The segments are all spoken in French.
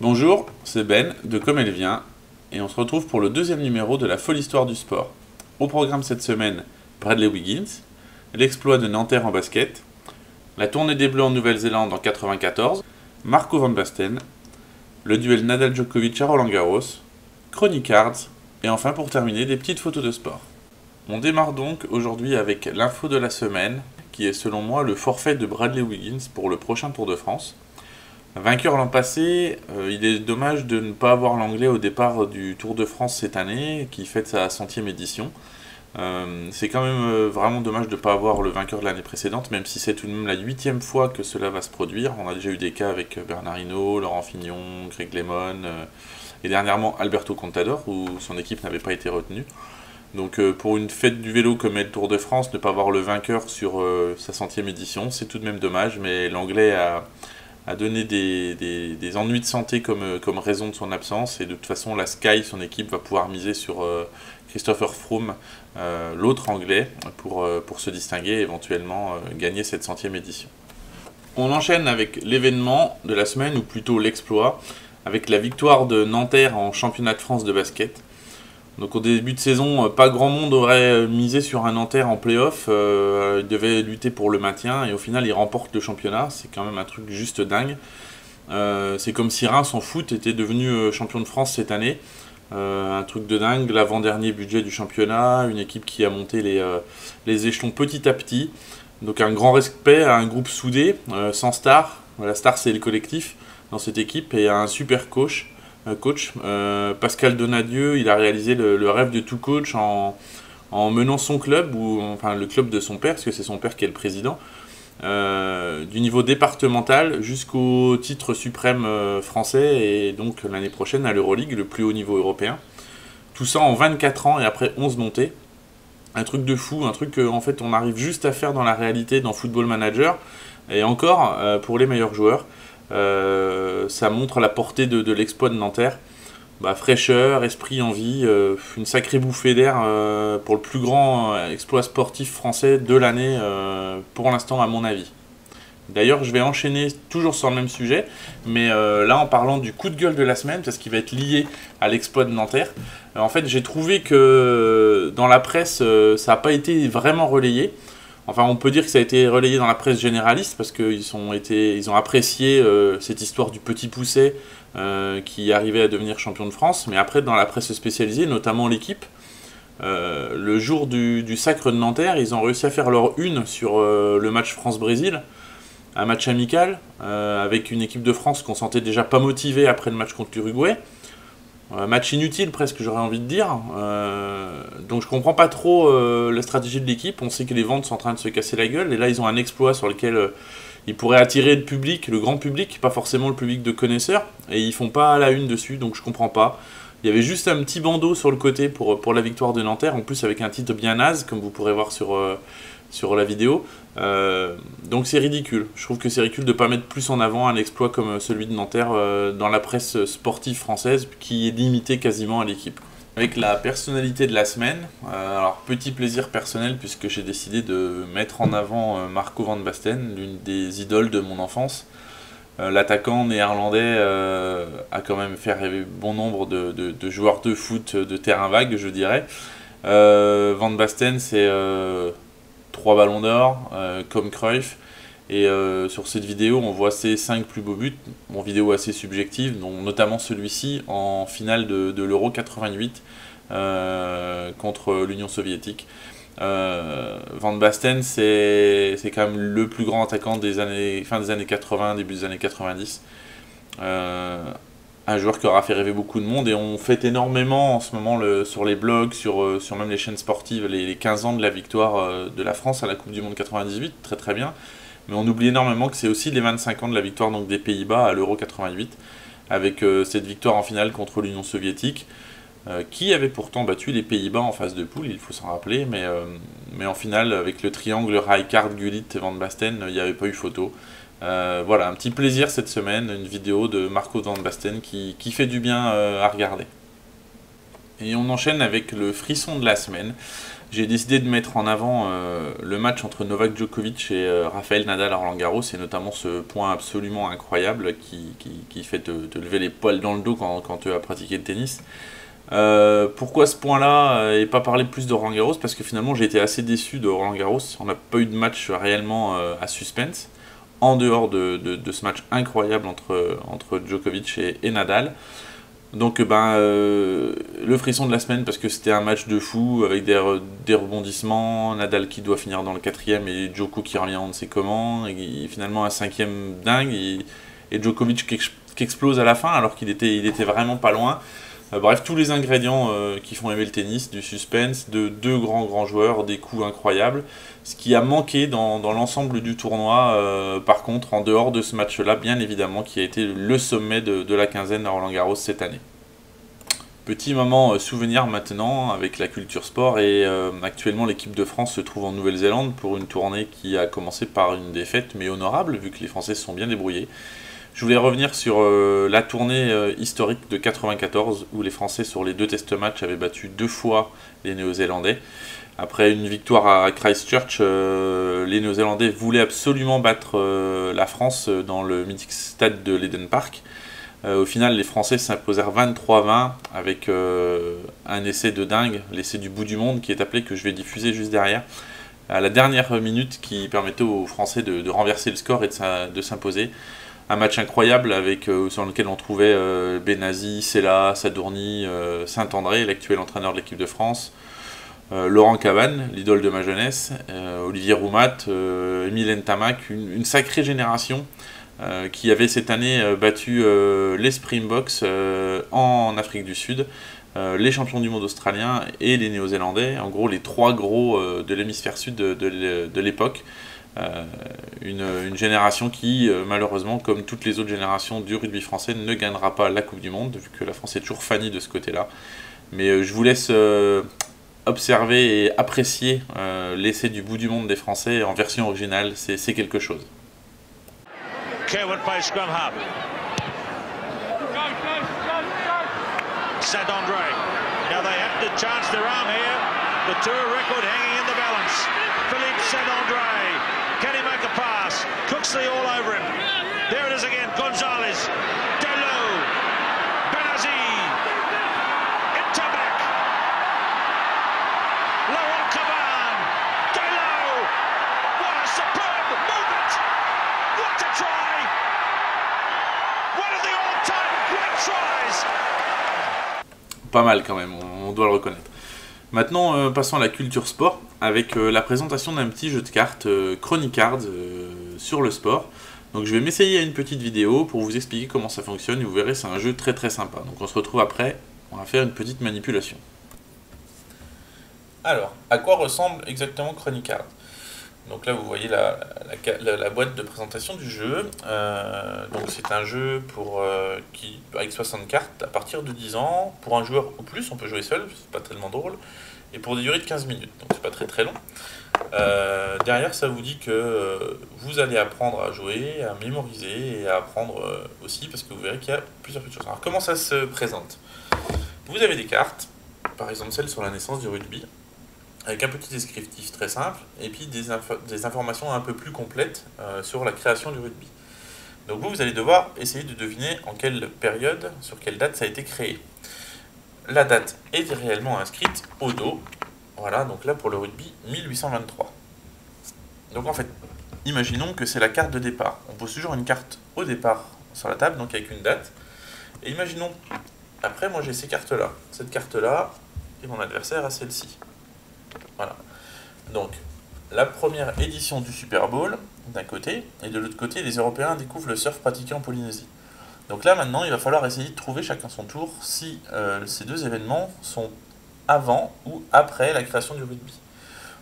Bonjour, c'est Ben de Comme elle vient, et on se retrouve pour le deuxième numéro de la folle histoire du sport. Au programme cette semaine, Bradley Wiggins, l'exploit de Nanterre en basket, la tournée des Bleus en Nouvelle-Zélande en 1994, Marco van Basten, le duel Nadal-Djokovic à Roland-Garros, Chronic Cards, et enfin pour terminer, des petites photos de sport. On démarre donc aujourd'hui avec l'info de la semaine, qui est selon moi le forfait de Bradley Wiggins pour le prochain Tour de France. Vainqueur l'an passé, il est dommage de ne pas avoir l'anglais au départ du Tour de France cette année, qui fête sa 100e édition. C'est quand même vraiment dommage de ne pas avoir le vainqueur de l'année précédente, même si c'est tout de même la 8e fois que cela va se produire. On a déjà eu des cas avec Bernard Hinault, Laurent Fignon, Greg LeMond, et dernièrement Alberto Contador, où son équipe n'avait pas été retenue. Donc pour une fête du vélo comme est le Tour de France, ne pas avoir le vainqueur sur sa 100e édition, c'est tout de même dommage, mais l'anglais a donné des ennuis de santé comme raison de son absence, et de toute façon la Sky, son équipe, va pouvoir miser sur Christopher Froome, l'autre anglais, pour se distinguer et éventuellement gagner cette 100e édition. On enchaîne avec l'événement de la semaine, ou plutôt l'exploit, avec la victoire de Nanterre en championnat de France de basket. Donc au début de saison, pas grand monde aurait misé sur un Nanterre en play-off. Il devait lutter pour le maintien et au final il remporte le championnat. C'est quand même un truc juste dingue. C'est comme si Reims en foot était devenu champion de France cette année. Un truc de dingue, l'avant-dernier budget du championnat, une équipe qui a monté les échelons petit à petit. Donc un grand respect à un groupe soudé, sans star. La star c'est le collectif dans cette équipe et un super coach. Pascal Donadieu, il a réalisé le rêve de tout coach en menant son club, enfin le club de son père, parce que c'est son père qui est le président, du niveau départemental jusqu'au titre suprême français, et donc l'année prochaine à l'Euroleague, le plus haut niveau européen. Tout ça en 24 ans et après 11 montées. Un truc de fou, un truc qu'en fait on arrive juste à faire dans la réalité dans Football Manager, et encore pour les meilleurs joueurs. Ça montre la portée de l'exploit de Nanterre. Fraîcheur, esprit, envie, une sacrée bouffée d'air pour le plus grand exploit sportif français de l'année pour l'instant à mon avis. D'ailleurs je vais enchaîner toujours sur le même sujet, mais là en parlant du coup de gueule de la semaine, parce qu'il va être lié à l'exploit de Nanterre. En fait j'ai trouvé que dans la presse ça n'a pas été vraiment relayé. Enfin, on peut dire que ça a été relayé dans la presse généraliste parce qu'ils ont apprécié cette histoire du petit Pousset qui arrivait à devenir champion de France. Mais après, dans la presse spécialisée, notamment l'équipe, le jour du sacre de Nanterre, ils ont réussi à faire leur une sur le match France-Brésil, un match amical avec une équipe de France qu'on sentait déjà pas motivée après le match contre l'Uruguay. Match inutile presque, j'aurais envie de dire. Donc je comprends pas trop la stratégie de l'équipe. On sait que les ventes sont en train de se casser la gueule, et là ils ont un exploit sur lequel ils pourraient attirer le public, le grand public, pas forcément le public de connaisseurs, et ils font pas la une dessus, donc je comprends pas. Il y avait juste un petit bandeau sur le côté pour la victoire de Nanterre, en plus avec un titre bien naze, comme vous pourrez voir sur la vidéo. Donc c'est ridicule. Je trouve que c'est ridicule de ne pas mettre plus en avant un exploit comme celui de Nanterre dans la presse sportive française, qui est limitée quasiment à l'équipe. Avec la personnalité de la semaine, alors petit plaisir personnel puisque j'ai décidé de mettre en avant Marco van Basten, l'une des idoles de mon enfance. L'attaquant néerlandais a quand même fait rêver bon nombre de joueurs de foot de terrain vague, je dirais. Van Basten, c'est 3 ballons d'or, comme Cruyff. Et sur cette vidéo, on voit ses 5 plus beaux buts, en vidéo assez subjective, dont notamment celui-ci en finale de l'Euro 88 contre l'Union soviétique. Van Basten, c'est quand même le plus grand attaquant fin des années 80, début des années 90. Un joueur qui aura fait rêver beaucoup de monde, et on fête énormément en ce moment sur les blogs, sur même les chaînes sportives, les 15 ans de la victoire de la France à la Coupe du Monde 98, très très bien. Mais on oublie énormément que c'est aussi les 25 ans de la victoire donc, des Pays-Bas à l'Euro 88, avec cette victoire en finale contre l'Union soviétique, qui avait pourtant battu les Pays-Bas en phase de poule, il faut s'en rappeler, mais en finale, avec le triangle Rijkaard, Gullit et Van Basten, il n'y avait pas eu photo. Voilà, un petit plaisir cette semaine, une vidéo de Marco van Basten qui fait du bien à regarder. Et on enchaîne avec le frisson de la semaine. J'ai décidé de mettre en avant le match entre Novak Djokovic et Rafael Nadal à Roland-Garros, et notamment ce point absolument incroyable qui fait te lever les poils dans le dos quand tu as pratiqué le tennis. Pourquoi ce point-là et pas parler plus de Roland-Garros? Parce que finalement j'ai été assez déçu de Roland-Garros. On n'a pas eu de match réellement à suspense, en dehors de ce match incroyable entre Djokovic et Nadal. Donc le frisson de la semaine, parce que c'était un match de fou avec des rebondissements, Nadal qui doit finir dans le 4ème et Djoko qui revient on ne sait comment, et finalement un 5ème dingue, et Djokovic qui explose à la fin alors qu'il était vraiment pas loin. Bref, tous les ingrédients qui font aimer le tennis, du suspense, de deux grands joueurs, des coups incroyables. Ce qui a manqué dans l'ensemble du tournoi, par contre, en dehors de ce match-là, bien évidemment, qui a été le sommet de la quinzaine à Roland-Garros cette année. Petit moment souvenir maintenant avec la culture sport, et actuellement l'équipe de France se trouve en Nouvelle-Zélande pour une tournée qui a commencé par une défaite, mais honorable, vu que les Français se sont bien débrouillés. Je voulais revenir sur la tournée historique de 94 où les Français sur les 2 test matchs avaient battu 2 fois les Néo-Zélandais. Après une victoire à Christchurch, les Néo-Zélandais voulaient absolument battre la France dans le mythique stade de l'Eden Park. Au final, les Français s'imposèrent 23-20 avec un essai de dingue, l'essai du bout du monde qui est appelé, que je vais diffuser juste derrière, à la dernière minute, qui permettait aux Français de renverser le score et de s'imposer. Un match incroyable sur lequel on trouvait Benazi, Sella, Sadourny, Saint-André, l'actuel entraîneur de l'équipe de France, Laurent Cabane, l'idole de ma jeunesse, Olivier Roumat, Émile Ntamak, une sacrée génération qui avait cette année battu les Springboks en Afrique du Sud, les champions du monde australiens et les Néo-Zélandais, en gros les 3 gros de l'hémisphère sud de l'époque. Une génération qui, malheureusement, comme toutes les autres générations du rugby français, ne gagnera pas la Coupe du Monde, vu que la France est toujours fannie de ce côté-là. Mais je vous laisse observer et apprécier l'essai du bout du monde des Français en version originale, c'est quelque chose. Saint-André. Now they have to chance their arm here. The tour record hanging in the balance. Philippe Saint-André. Can he make a pass? Cooksley all over him. There it is again. Gonzalez. Delo. Benazi. Ntamak. Laurent Cabane. Delo. What a superb movement. What a try. One of the all-time great tries. Pas mal quand même, on doit le reconnaître. Maintenant, passons à la culture sport, avec la présentation d'un petit jeu de cartes, Chronic Cards, sur le sport. Donc je vais m'essayer à une petite vidéo pour vous expliquer comment ça fonctionne, et vous verrez, c'est un jeu très sympa. Donc on se retrouve après, on va faire une petite manipulation. Alors, à quoi ressemble exactement Chronic Cards? Donc là, vous voyez la boîte de présentation du jeu. Donc c'est un jeu avec 60 cartes à partir de 10 ans. Pour un joueur ou plus, on peut jouer seul, c'est pas tellement drôle. Et pour des durées de 15 minutes, donc c'est pas très long. Derrière, ça vous dit que vous allez apprendre à jouer, à mémoriser et à apprendre aussi, parce que vous verrez qu'il y a plusieurs choses. Alors comment ça se présente? Vous avez des cartes, par exemple celle sur la naissance du rugby, avec un petit descriptif très simple, et puis des informations un peu plus complètes sur la création du rugby. Donc vous allez devoir essayer de deviner en quelle période, sur quelle date ça a été créé. La date est réellement inscrite au dos. Voilà, donc là pour le rugby, 1823. Donc en fait, imaginons que c'est la carte de départ. On pose toujours une carte au départ sur la table, donc avec une date. Et imaginons, après moi j'ai ces cartes-là. Cette carte-là, et mon adversaire a celle-ci. Voilà. Donc, la première édition du Super Bowl, d'un côté, et de l'autre côté, les Européens découvrent le surf pratiqué en Polynésie. Donc là, maintenant, il va falloir essayer de trouver chacun son tour si ces deux événements sont avant ou après la création du rugby.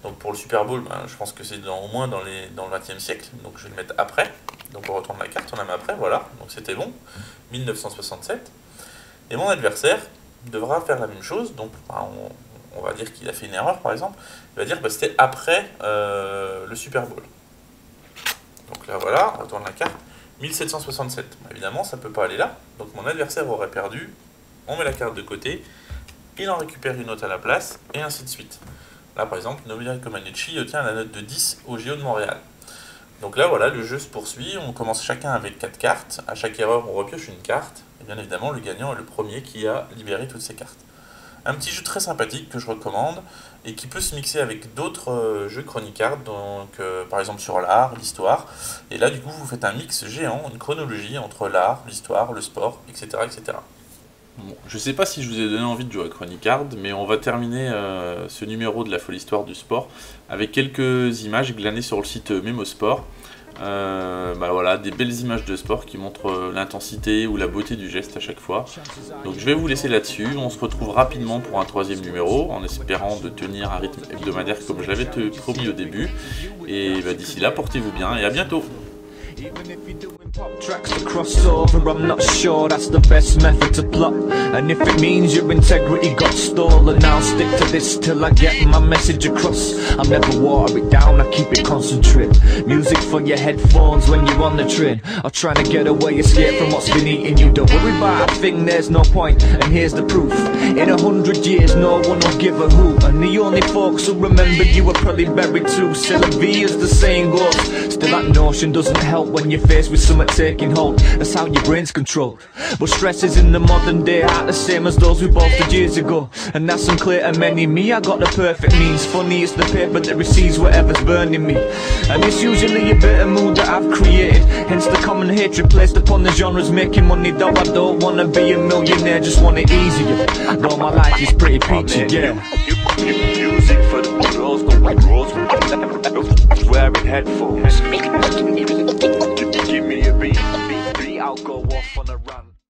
Donc pour le Super Bowl, je pense que c'est au moins dans le XXe siècle, donc je vais le mettre après. Donc on retourne la carte, on la met après, voilà, donc c'était bon, 1967. Et mon adversaire devra faire la même chose, donc on va dire qu'il a fait une erreur par exemple, il va dire que c'était après le Super Bowl. Donc là voilà, on retourne la carte, 1767. Évidemment ça ne peut pas aller là, donc mon adversaire aurait perdu, on met la carte de côté, il en récupère une autre à la place, et ainsi de suite. Là par exemple, Nobile Comaneci obtient la note de 10 au JO de Montréal. Donc là voilà, le jeu se poursuit, on commence chacun avec 4 cartes, à chaque erreur on repioche une carte, et bien évidemment le gagnant est le premier qui a libéré toutes ses cartes. Un petit jeu très sympathique que je recommande, et qui peut se mixer avec d'autres jeux Chronicard, donc par exemple sur l'art, l'histoire, et là du coup vous faites un mix géant, une chronologie entre l'art, l'histoire, le sport, etc. etc. Bon, je sais pas si je vous ai donné envie de jouer à Chronicard, mais on va terminer ce numéro de la folle histoire du sport avec quelques images glanées sur le site Mémosport. Voilà, des belles images de sport qui montrent l'intensité ou la beauté du geste à chaque fois. Donc je vais vous laisser là-dessus, on se retrouve rapidement pour un 3e numéro, en espérant de tenir un rythme hebdomadaire comme je l'avais promis au début. Et d'ici là, portez-vous bien et à bientôt. Even if you're doing pop tracks to cross over, I'm not sure that's the best method to plot. And if it means your integrity got stolen, I'll stick to this till I get my message across. I'll never water it down, I keep it concentrate. Music for your headphones when you're on the train, or trying to get away, escape from what's been eating you. Don't worry about a thing, there's no point, and here's the proof. In 100 years, no one will give a hoot, and the only folks who remember you are probably buried too. C'est la vie, as the saying goes. Still that notion doesn't help when you're faced with something taking hold. That's how your brain's controlled. But stresses in the modern day aren't the same as those we bolstered years ago, and that's unclear to many. Me, I got the perfect means. Funny, it's the paper that receives whatever's burning me, and it's usually a bitter mood that I've created. Hence the common hatred placed upon the genres making money. Though I don't wanna be a millionaire, just want it easier. Though my life is pretty peachy, yeah. Music for the pros, wearing headphones. Give me a beat, I'll go off on a run.